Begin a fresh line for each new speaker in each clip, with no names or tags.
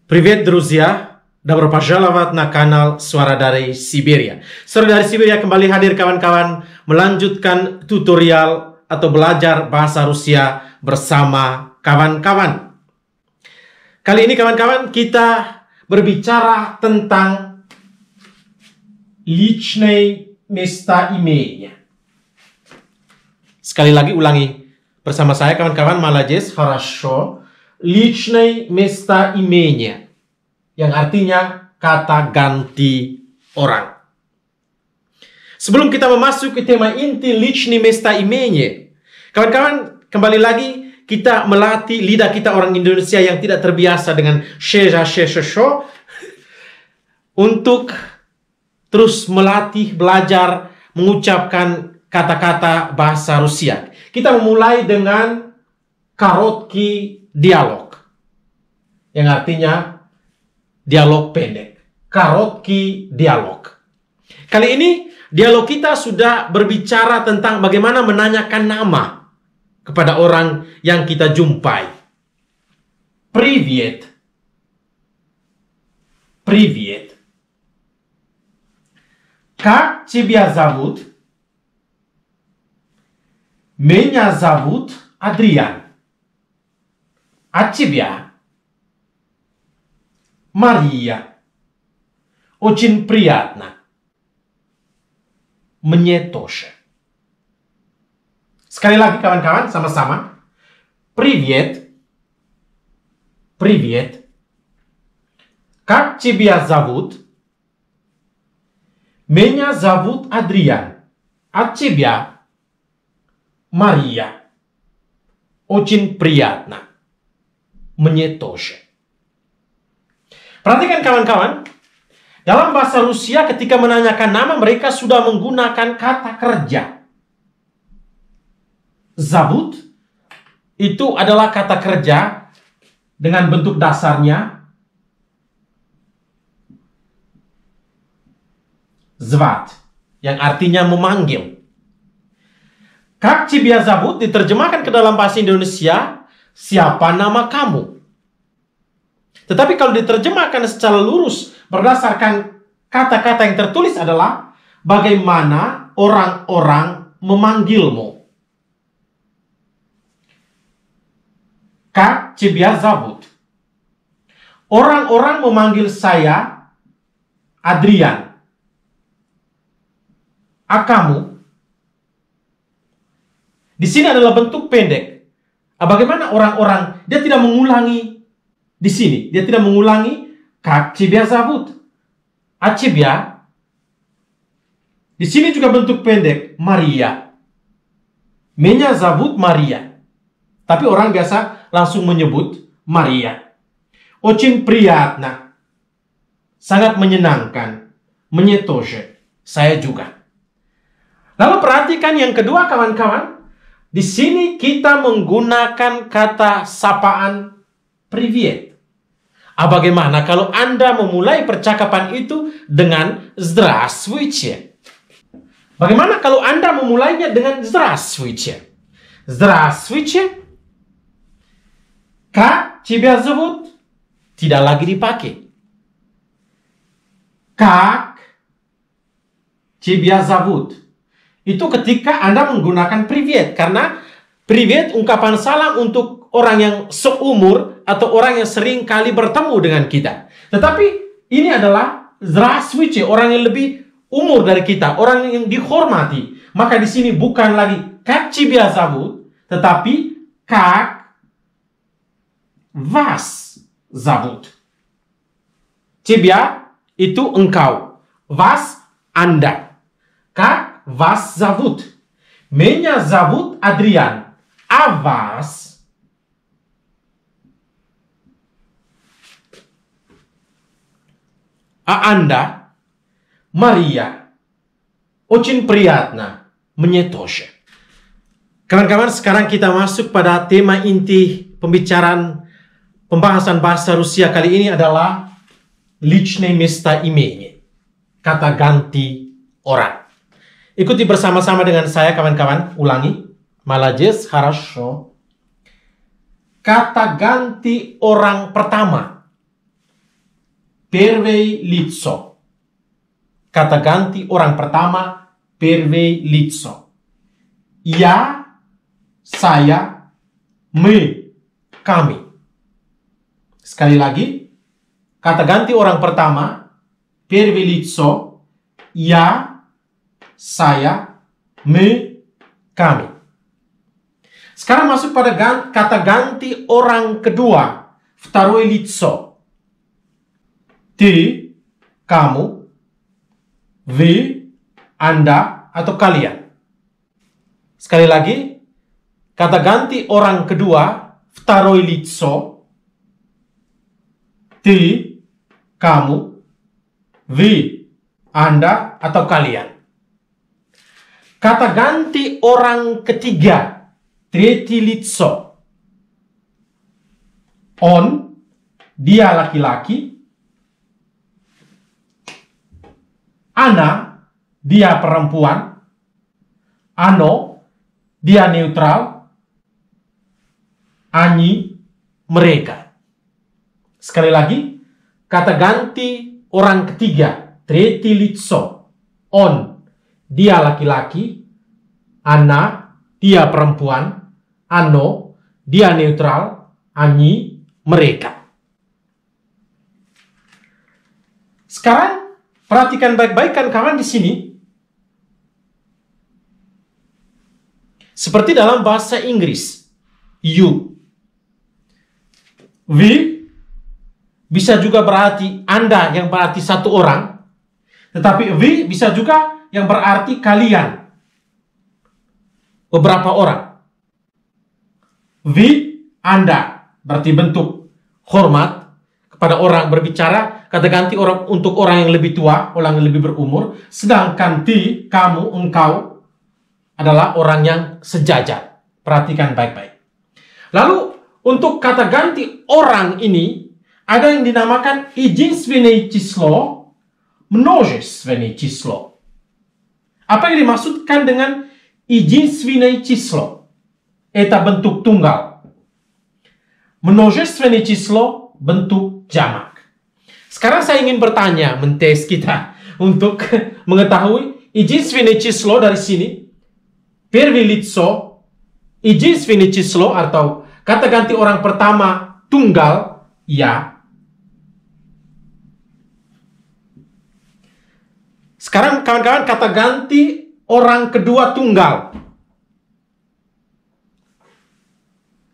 Привет, друзья! Добро пожаловать на kanal Suara dari Siberia. Suara dari Siberia kembali hadir kawan-kawan melanjutkan tutorial atau belajar bahasa Rusia bersama kawan-kawan. Kali ini kawan-kawan kita berbicara tentang личные места имения. Sekali lagi ulangi bersama saya kawan-kawan. Молодец, хорошо. Личные места имения, yang artinya kata ganti orang. Sebelum kita memasuki tema inti личные места имения, kawan-kawan, kembali lagi kita melatih lidah kita orang Indonesia yang tidak terbiasa dengan show untuk terus melatih, belajar mengucapkan kata-kata bahasa Rusia. Kita memulai dengan korotký dialog, yang artinya dialog pendek. Korotký dialog. Kali ini dialog kita sudah berbicara tentang bagaimana menanyakan nama kepada orang yang kita jumpai. Привет. Привет. Как тебя зовут? Меня зовут Адриан. А тебя? Мария. Очень приятно. Мне тоже. Sekali lagi kawan-kawan, sama-sama. Привет. Привет. Как тебя зовут? Меня зовут Адриан. А тебя? Мария. Очень приятно. Мне тоже. Perhatikan kawan-kawan, dalam bahasa Rusia ketika menanyakan nama mereka sudah menggunakan kata kerja. Zовут itu adalah kata kerja dengan bentuk dasarnya звать, yang artinya memanggil. Как тебя зовут diterjemahkan ke dalam bahasa Indonesia, siapa nama kamu? Tetapi kalau diterjemahkan secara lurus berdasarkan kata-kata yang tertulis adalah bagaimana orang-orang memanggilmu. Как тебя зовут? Orang-orang memanggil saya Adrian. A kamu? Di sini adalah bentuk pendek. Bagaimana orang-orang, dia tidak mengulangi di sini. Dia tidak mengulangi как тебя зовут? А тебя? Di sini juga bentuk pendek, Maria. Меня зовут Maria. Tapi orang biasa langsung menyebut Maria. Очень приятно. Sangat menyenangkan. Мне тоже. Saya juga. Lalu perhatikan yang kedua kawan-kawan. Di sini kita menggunakan kata sapaan привет. Bagaimana kalau Anda memulai percakapan itu dengan здравствуйте? Bagaimana kalau Anda memulainya dengan здравствуйте? Здравствуйте. Как тебя зовут? Tidak lagi dipakai. Как тебя зовут? Itu ketika Anda menggunakan привет. Karena привет ungkapan salam untuk orang yang seumur atau orang yang sering kali bertemu dengan kita. Tetapi ini adalah здравствуйте, orang yang lebih umur dari kita, orang yang dihormati. Maka di sini bukan lagi как тебя зовут, tetapi как вас зовут. Тебя itu engkau, вас Anda. Как вас зовут? Меня зовут Адриан. А вас? А Anda? Maria. Очень приятно. Мне тоже. Kawan-kawan, sekarang kita masuk pada tema inti pembahasan bahasa Rusia kali ini adalah личные места имения. Kata ganti orang. Ikuti bersama-sama dengan saya kawan-kawan. Ulangi. Молодец, хорошо. Kata ganti orang pertama. первое лицо. Kata ganti orang pertama, первое лицо. Я, saya, мы, kami. Sekali lagi, kata ganti orang pertama, первое лицо, я, saya, мы, kami. Sekarang masuk pada kata ganti orang kedua, второе лицо. Ты, kamu, вы, Anda, atau kalian. Sekali lagi, kata ganti orang kedua, второе лицо. Ты, kamu, вы, Anda, atau kalian. Kata ganti orang ketiga, третье лицо. On, dia laki-laki. Ana, dia perempuan. Ano, dia netral. Ani, mereka. Sekali lagi, kata ganti orang ketiga, третье лицо. On, dia laki-laki. Ana, dia perempuan. Ano, dia netral. Ani, mereka. Sekarang perhatikan baik-baik kan kawan di sini. Seperti dalam bahasa Inggris, you. We bisa juga berarti Anda yang berarti satu orang, tetapi we bisa juga yang berarti kalian, beberapa orang. We, Anda, berarti bentuk hormat kepada orang berbicara, kata ganti orang untuk orang yang lebih tua, orang yang lebih berumur, sedangkan ti, kamu, engkau adalah orang yang sejajar. Perhatikan baik-baik. Lalu untuk kata ganti orang ini ada yang dinamakan единственное число, множественное число. Apa yang dimaksudkan dengan единственное число? Eta bentuk tunggal. Множественное число bentuk jamak. Sekarang saya ingin bertanya, mentes kita untuk mengetahui единственное число dari sini. Первое лицо, единственное число atau kata ganti orang pertama tunggal, ya. Sekarang kawan-kawan kata ganti orang kedua tunggal.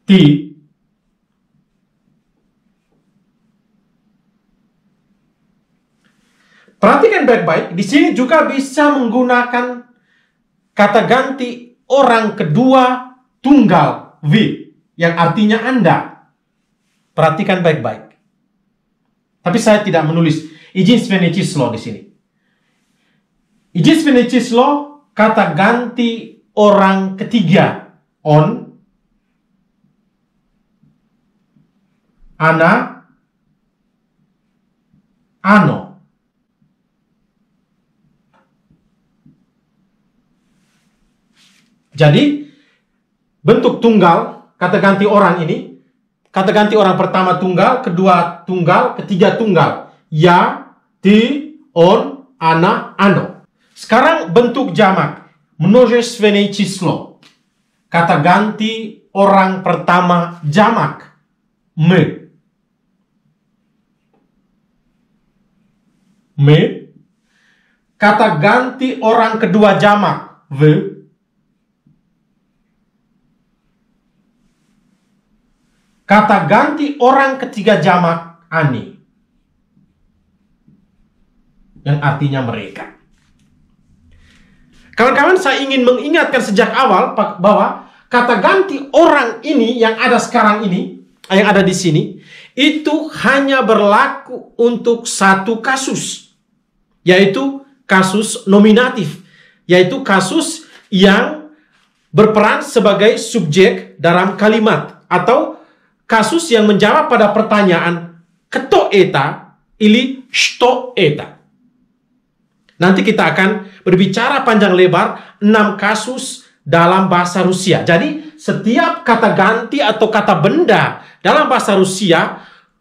Ti. Perhatikan baik-baik, di sini juga bisa menggunakan kata ganti orang kedua tunggal, vi, yang artinya Anda. Perhatikan baik-baik. Tapi saya tidak menulis единственное число di sini. единственное число kata ganti orang ketiga, on, ana, ano. Jadi, bentuk tunggal, kata ganti orang ini, kata ganti orang pertama tunggal, kedua tunggal, ketiga tunggal. Ya, ti, on, ana, ano. Sekarang bentuk jamak, множественное число. Kata ganti orang pertama jamak, мы. Мы. Kata ganti orang kedua jamak, вы. Kata ganti orang ketiga jamak, ani. Yang artinya mereka. Kawan-kawan, saya ingin mengingatkan sejak awal bahwa kata ganti orang ini yang ada sekarang ini, yang ada di sini, itu hanya berlaku untuk satu kasus. Yaitu kasus nominatif. Yaitu kasus yang berperan sebagai subjek dalam kalimat. Atau kasus yang menjawab pada pertanyaan keto eta ili što eta. Nanti kita akan berbicara panjang lebar 6 kasus dalam bahasa Rusia. Jadi setiap kata ganti atau kata benda dalam bahasa Rusia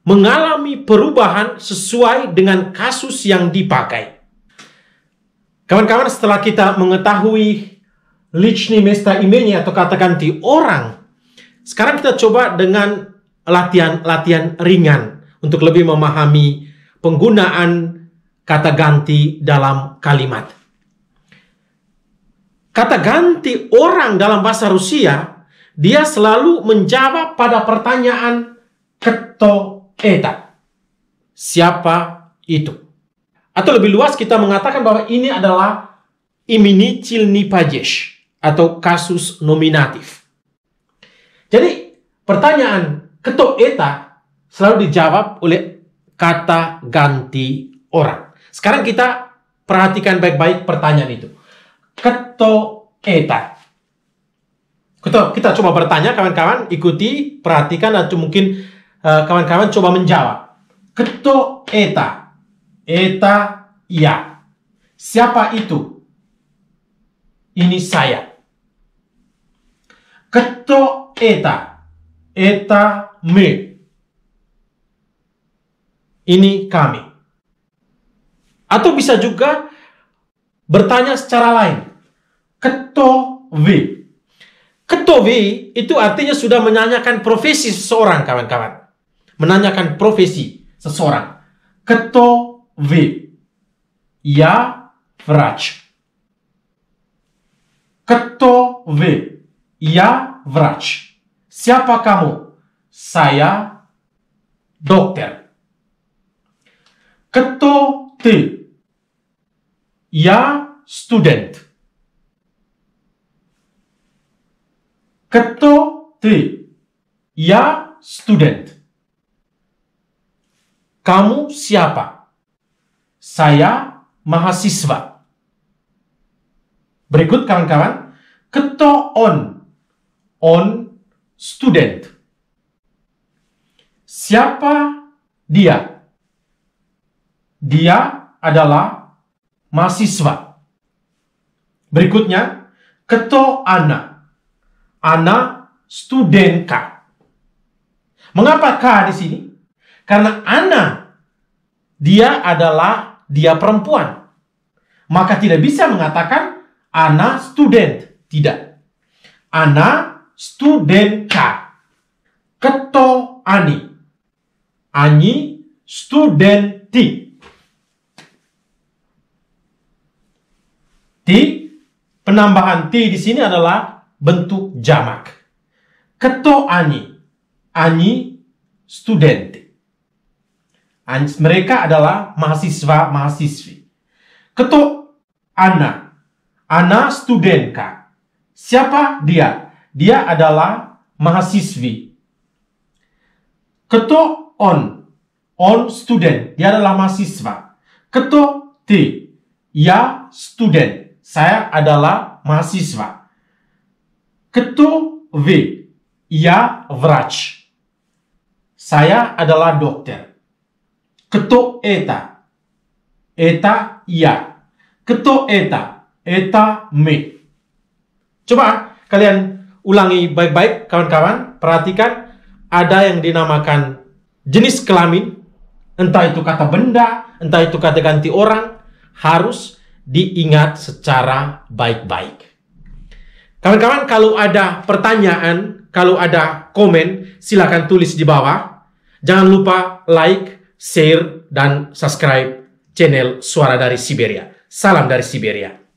mengalami perubahan sesuai dengan kasus yang dipakai. Kawan-kawan, setelah kita mengetahui ličné mesta imeni atau kata ganti orang, sekarang kita coba dengan latihan ringan untuk lebih memahami penggunaan kata ganti dalam kalimat. Kata ganti orang dalam bahasa Rusia, dia selalu menjawab pada pertanyaan kto eta. Siapa itu? Atau lebih luas kita mengatakan bahwa ini adalah iminitelny падеж atau kasus nominatif. Jadi pertanyaan kto eta selalu dijawab oleh kata ganti orang. Sekarang kita perhatikan baik-baik pertanyaan itu. Kto eta. Kita coba bertanya, kawan-kawan, ikuti, perhatikan, atau mungkin kawan-kawan coba menjawab. Kto eta? Eta ya. Siapa itu? Ini saya. Kto eta? Eta me. Ini kami. Atau bisa juga bertanya secara lain. Kto vi? Kto vi itu artinya sudah menanyakan profesi seseorang, kawan-kawan. Menanyakan profesi seseorang. Kto vi? Ya vrach. Kto vi? Ya vrach. Siapa kamu? Saya dokter. Kto ty? Ya student. Kto ty? Ya student. Kamu siapa? Saya mahasiswa. Berikut, kawan-kawan. Kto on? On student. Siapa dia? Dia adalah mahasiswa. Berikutnya, kto ana? Ana studentka. Mengapa K di sini? Karena ana, dia perempuan. Maka tidak bisa mengatakan ana student. Tidak. Ana studentka. Kto ani? Ani studenti. Penambahan T di sini adalah bentuk jamak. Kto ani? Ani studenti. Mereka adalah mahasiswa-mahasiswi. Kto ana? Ana studentka. Siapa dia? Dia adalah mahasiswi. Kto on? On student. Dia adalah mahasiswa. Kto ty? Ya student. Saya adalah mahasiswa. Kto vi? Ya vrach. Saya adalah dokter. Kto eta? Eta ya. Kto eta? Eta me. Coba kalian ulangi baik-baik, kawan-kawan. Perhatikan, ada yang dinamakan jenis kelamin, entah itu kata benda, entah itu kata ganti orang, harus diingat secara baik-baik. Kawan-kawan, kalau ada pertanyaan, kalau ada komen, silakan tulis di bawah. Jangan lupa like, share, dan subscribe channel Suara dari Siberia. Salam dari Siberia.